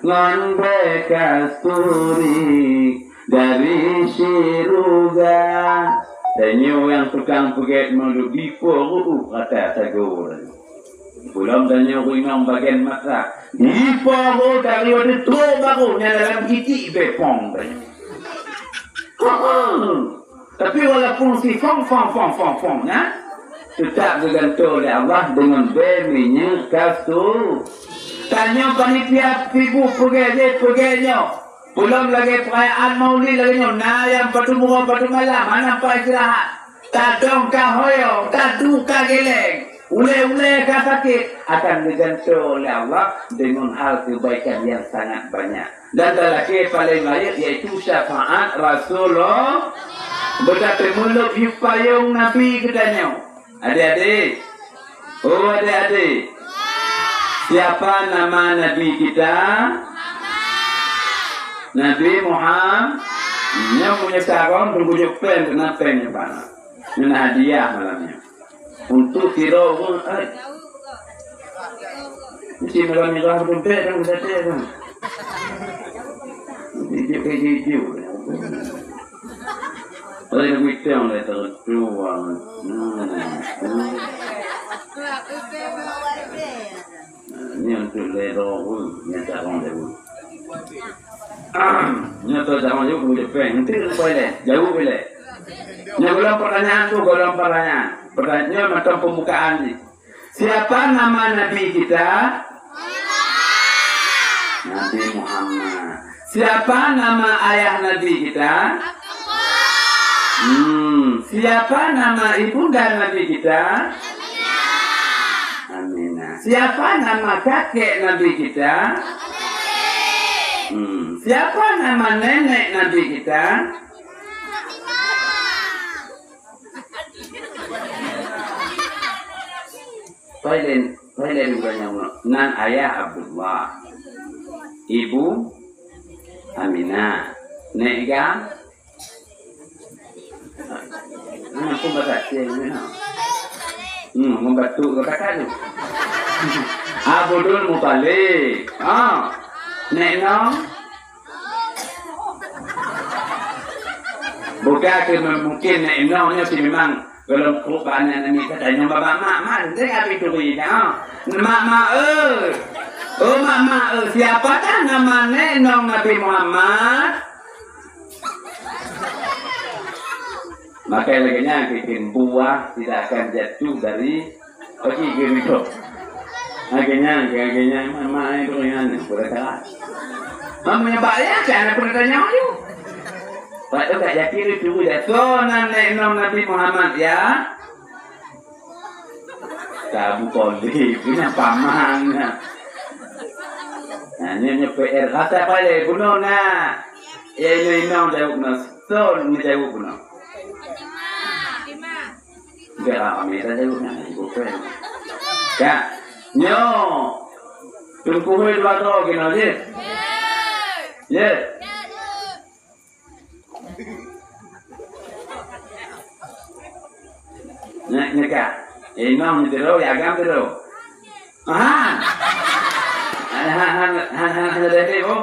Ngonde kasturi Dari syuruga Dan yang tukang pegat melubi poru kata Tagore belum tanya rinang bagian mata di poru dari wadah tu barunya dalam gigi bepong tapi walaupun si fong ya tetap bergantung oleh Allah dengan beminya kastu. Tanya panitia ibu peganya. Belum lagi perayaan maulid lagi nah yang padu muka padu malam mana apa istirahat. Tak dong ka hoyo, tak duka geleng. Ule ka sakit akan digantung oleh Allah dengan hal kebaikan yang sangat banyak. Dan lelaki paling layak yaitu syafaat Rasulullah. Berdata mulut payung Nabi katanya. Adik-adik. Oh adik-adik. Siapa nama Nabi kita? Nabi Muhammad. Yang punya sarong berbujuk pen kena pennya mana? Ini hadiah malamnya. Untuk kira pun. Mesti merah-merah berdompet dan berdompet kan. Hijau. Oleh begitu yang saya terjual. Ini untuk lero, ini sarong dulu. Ini tu sarong dulu boleh pen. Nanti boleh, jauh boleh. Ini golong pertanyaan tu, golong pertanyaan. Pertanyaan macam pembukaan ni. Siapa nama Nabi kita? Nabi Muhammad. Siapa nama ayah Nabi kita? Siapa nama ibunda Nabi kita? Aminah. Siapa nama kakek Nabi kita? Siapa nama nenek Nabi kita? Toilet banyak nan ayah Abdullah, ibu Aminah, nega. Aku baca ni na. Membantu katakan. Abdul Muttalib. Nek no. Bukan ke mungkin nak inangnya si memang kalau kurban ni katanya bapa mak dia habis tu dia. Mak oh mak siapa dah namanya nong Nabi Muhammad? Maka lagi-nya bikin buah tidak akan jatuh dari pergi ke hidup. Akhirnya mama itu yang boleh kalah. Mamanya bayar kan aku tanya you. Pak tu tak yakin itu dah. So nenek nom Nabi Muhammad ya. Kamu boleh punya paman. Nah ni PR kata boleh bunuh na. Ini nom jauh na. So ni jauh bunuh. Biar kami jauh na ibu pun. Ya. Nyo. Tunggu dua tu kena je. Ya. Nak kah? Imam terus, agam terus. Han ada ni bu.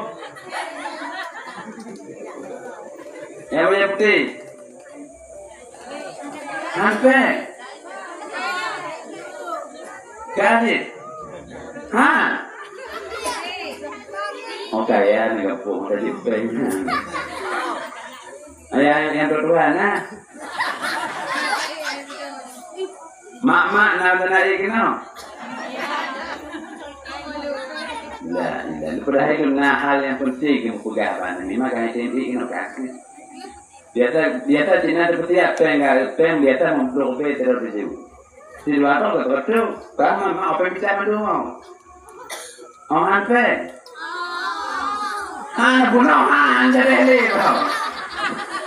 Yang boleh putih. Han pe. Kasih. Han. Okay ya, ni kapung tadi pe. Yang kedua nah. Mak nak naik kena. Dah itu hal yang penting yang pegang ni makanya ini kena kasih. Biasa Cina seperti apa yang biasa memproduksi terus itu. Di luar tu betul, kamu mau apa bisa mendung? Orang apa? Bunuh jadi lepas.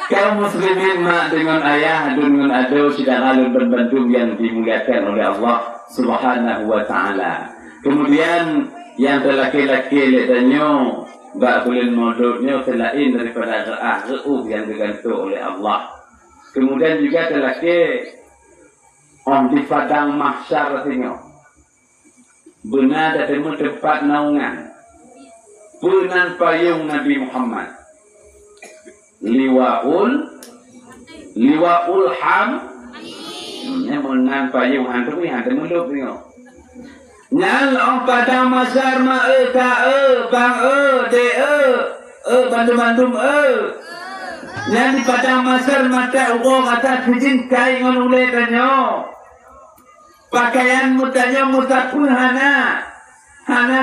Kaum muslimin mak dengan ayah dengan ado tidak lalu berbantu yang dimuliakan oleh Allah Subhanahu wa taala. Kemudian yang lelaki-laki letanyo bak boleh modalnya selain daripada yang digantung oleh Allah. Kemudian juga lelaki di padang mahsyar tinyo. Benar datang tempat naungan. Punan payung Nabi Muhammad. Liwaul ham ni menan payung hantu ni hantu muluk ni nyal on pada masar ma bang de bantu nyal di pada masar mata ugo kata bijin kai ngon ule tanyo pakaian mutanya mutapun hana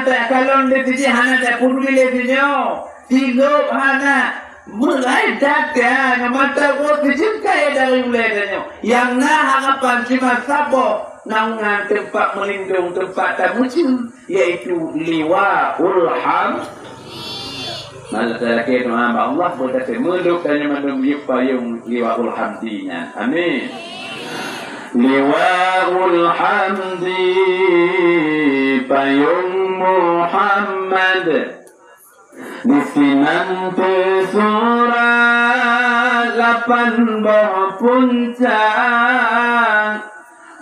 tak kalon de biji hana tak puruli le binyo tilop hana mulai datang mata gua dijengkai dari mulainya yang nah harapan cuma sabo naungan tempat melindung tempat tamucin yaitu liwaul ham. Maka lelaki nama Allah boleh meluk dan menunggu payung liwaul hamdinya. Amin. Liwaul hamdi payung Muhammad. Disinan surah 8 bawah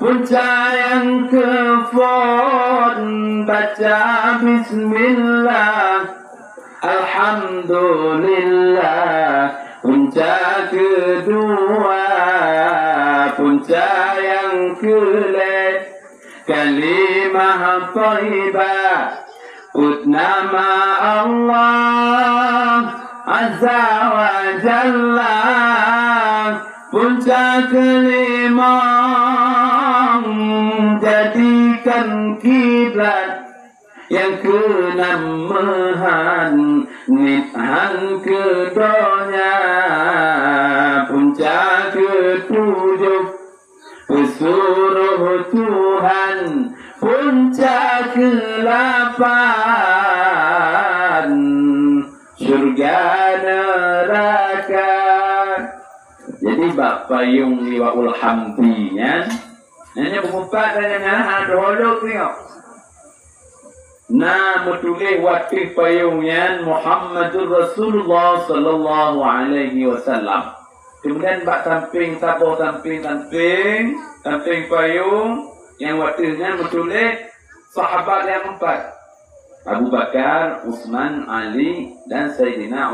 puncak yang kefon baca bismillah alhamdulillah. Puncak kedua puncak yang kelet kalimah thayyibah ut nama Allah Azza wa Jalla. Puncak kelima jadikan kiblat. Yang keenam nithan kedonya. Puncak ketujuh pesuruh Tuhan. Puncak ke-8 surga neraka. Jadi bab payung liwaul hamdinya hanya berempat dan ada holok ni. Nah betulis wakil payungnya Muhammadur Rasulullah sallallahu alaihi wasallam. Kemudian bab samping payung yang waktunya bertulis sahabat yang 4. Abu Bakar, Utsman, Ali dan Sayyidina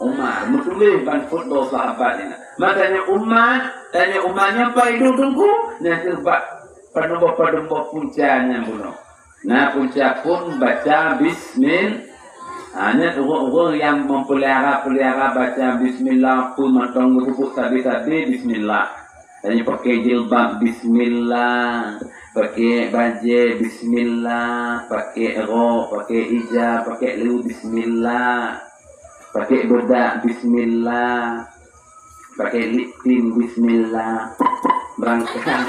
Umar menulis ban foto sahabatnya. Makanya tanya umatnya apa hidup tunggu, nanti padumbo puncanya bunuh. Nah punca pun baca bismillah. Hanya orang yang mempelihara baca bismillah pun matang rukuk tabi bismillah. Tanya pakai jilbab bismillah, pakai baju bismillah, pakai rok, pakai hijab, pakai lu bismillah, pakai bedak bismillah, pakai liptin bismillah, berangkat.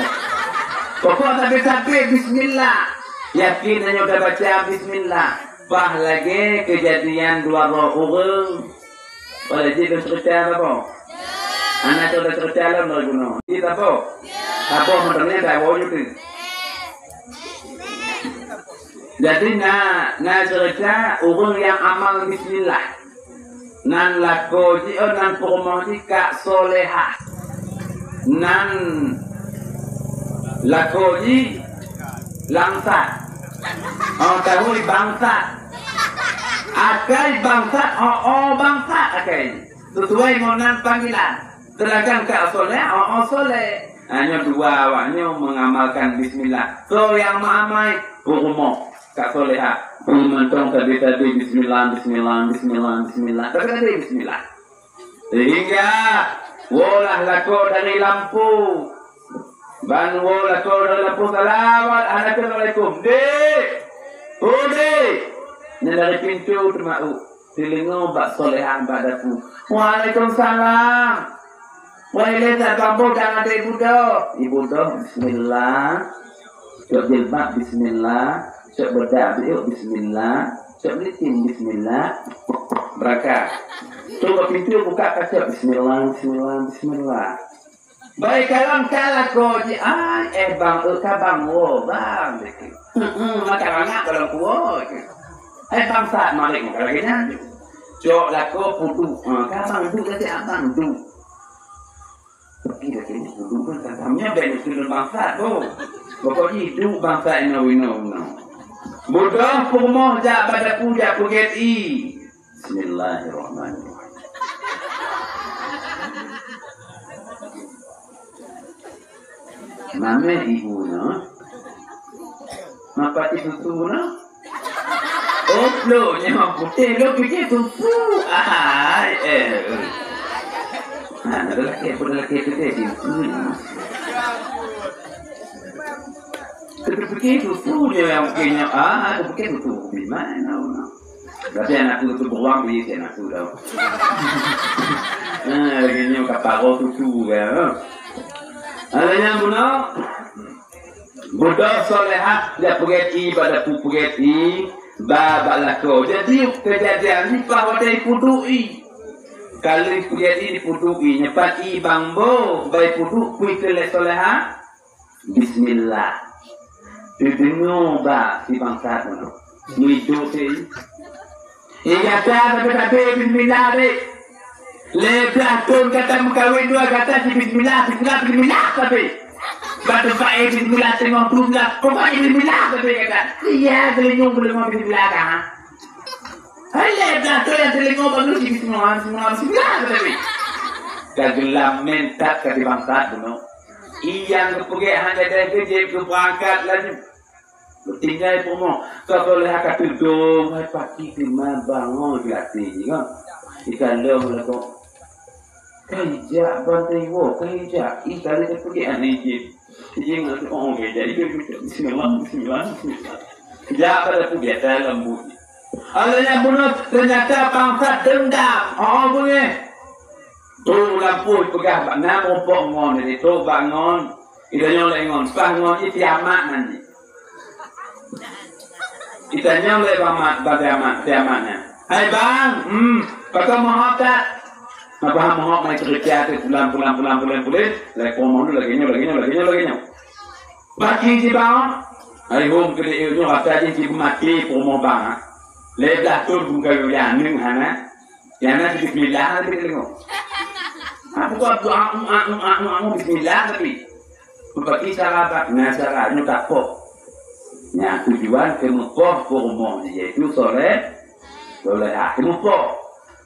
Pokok tapi bismillah. Yakin hanya udah baca bismillah. Bah lagi kejadian dua orang. Boleh jadi cerita apa? Anak tu dah cerita lah nak guna. Kita apa? Apa modelnya dah bawa juga. Jadi na cerita orang yang amal bismillah. Nan lakoji nan promosi kak solehah. Nan lakoji langsa. Tahu bangsa. Akai bangsa, bangsa akai. Sesuai dengan panggilan. Terangkan ke soleh, soleh. Hanya dua awaknya mengamalkan bismillah. So yang mengamai berumur ke soleha. Mentong tadi bismillah. Tadi bismillah. Sehingga wolah lako dari lampu. Ban wolah lako dari lampu. Salawat. Assalamualaikum. Dek. Ini dari pintu termau. Telinga bak solehan badaku. Waalaikumsalam. Waalaikumsalam. Kamu jangan ada ibu dah. Ibu dah. Bismillah. Cok jilbab. Bismillah. Cok bedak. Bismillah. Cok litin. Bismillah. Berangkat. Coba pintu buka kaca. Bismillah. Baik kalam kalah kau je. Bang. Bang. Bang. Maka banyak kalau kuat. Bangsa malik muka lagi nya. Cok lako putu. Kabang du kata abang du. Pergi lagi ni putu kan katamnya banyak student bangsa tu. Pokoknya du bangsa ino. Bodoh pomoh jak pada puja puget i. Bismillahirrahmanirrahim. Mama ibu na. Apa itu tu na? Lo nyawa putih, lo fikir susu. Ada lelaki itu tadi. Tapi fikir susu dia yang punya. Aku fikir susu di mana? Tapi anak itu beruang ni anak itu dah. Lagi ni kaparo susu kan. Ada yang guna. Bodoh solehah dia pergi pada pergi babak lako. Jadi kejadian ni bahawa dia pudui. Kalau pergi dipudui nyepati bangbo baik pudu kuih kelek solehah. Bismillah. Dengar ba si bangsa tu. Hidup ni. Ia kata tapi bismillah dek. Lebah pun kata mengkawin dua kata si bismillah tapi. Batu pakai bismillah tengok bismillah. Kau pakai bismillah tapi kata. Iya telingung bismillah kan. Lebah tu yang telingung baru si bismillah tapi. Kagelam mentak ke bangsa tu. Iyang pergi hanya dari kerja ke berangkat lagi. Tinggal pun kau boleh akan tudung, hai pagi lima bangun dilatih, kan? Ikan lem lah kau. Kerja bantai wo, kerja. Ikan itu pergi aneh je. Jadi nggak orang kerja itu bismillah. Kerja pada pergi dalam bumi. Alanya bunuh ternyata bangsa dendam. Punya. Tu lampu pegang bangun, mumpung ngon ini tu bangun. Idanya oleh ngon, bangun itu kiamat nanti. Itanya oleh kiamatnya. Hai bang, pakai mohon tak? Apa mohon mai kerja tu bulan. Lagi pomon lagi nyo. Bagi si bang, hai home kerja itu rasa je si mati pomon bang. Lepas tu bukan yang ni mana? Yang nak bismillah tapi tengok. Aku buat bismillah tapi bagi sahabat nasaranya tak pok. Yang tujuan kemupoh pomon iaitu soleh. Kemupoh.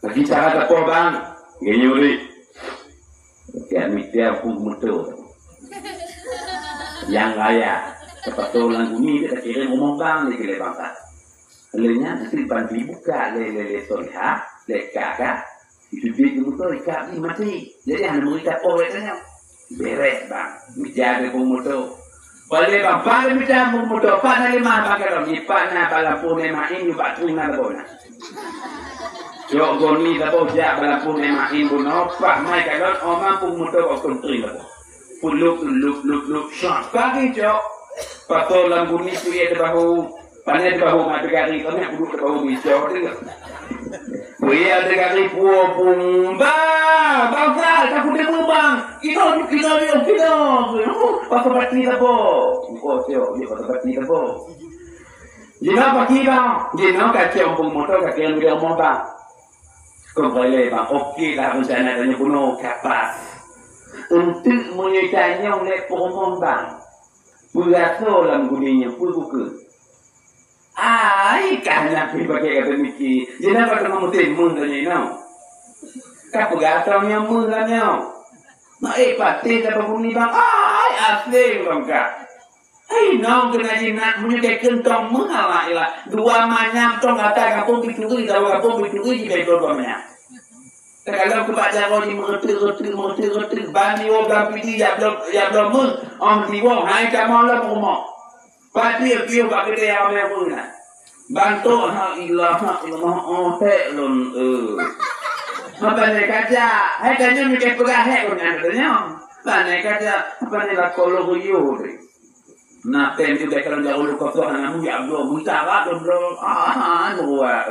Lagi cara apa bang? Gini kami tiap pun mutu yang kaya seperti orang bumi kita kirim ngomong bang ni kele bangsa. Lainnya nanti bantu buka le solha le kakak itu dia mutu ikat ni mati. Jadi hanya mereka orang beres bang, menjaga pun mutu. Boleh bang, pada kita pun mutu. Pada lima pakai orang ipat na balam pun memang ini buat terima bona. Jok goni tabo jak balapun memang ibu nopak mai kalau orang pun muda akan terima. Puluk syah pagi jok. Patol lambu ni tu ia bahu panen bahu ada gari kami puluk bahu hijau tu. Puya ada gari pun bangsa tak boleh bang. Kita pakai pati tabo. Oh jok dia pakai pati tabo. Jina pagi bang, jina kacau pun motor kacau dia mau bang. Kau boleh bang, okey lah rencana tanya kuno kapas. Untuk menyetanya oleh perempuan bang. Berasa dalam guninya, buka. Kan nak pergi pakai kata miki. Jangan pakai nama temu tanya ni. Kau berasa yang mudahnya. Nak pati tak berguni bang. Asli bang kak. Nong kena jinak punya kayak kentong mengalah ilah. Dua manyam tong kata kapung pituri kalau kapung pituri jika dua manyam. Kalau kepada orang yang mengerti bani orang piti ya belum om diwo hai kamu lah rumah. Pati kio bagi dia yang punya. Bantu ilah telon. Apa ni kaca? Hai kanya mikir perah pun adanya. Bani kaca apa ni lah kalau huyu. Nah, tentu dia kalau jauh luka tu hanya muda belum mutara belum nuah.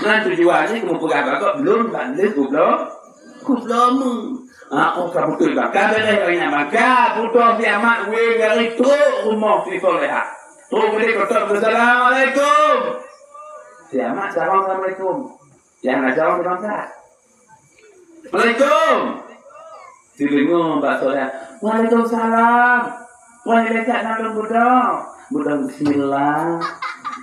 Nah tujuannya kamu pegang bapak belum bandel belum. Aku kamu tu bapak berani maka butuh siamat we dari tu rumah si soleha. Tu boleh kata assalamualaikum. Siamat assalamualaikum. Jangan jawab bangsa. Assalamualaikum. Si dengar mbak soleha. Waalaikumsalam. Wah, lekat nak Buddha bismillah.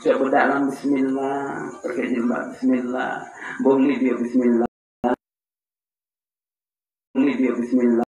Cak budak dalam bismillah. Pakai jilbab bismillah. Boleh dia bismillah.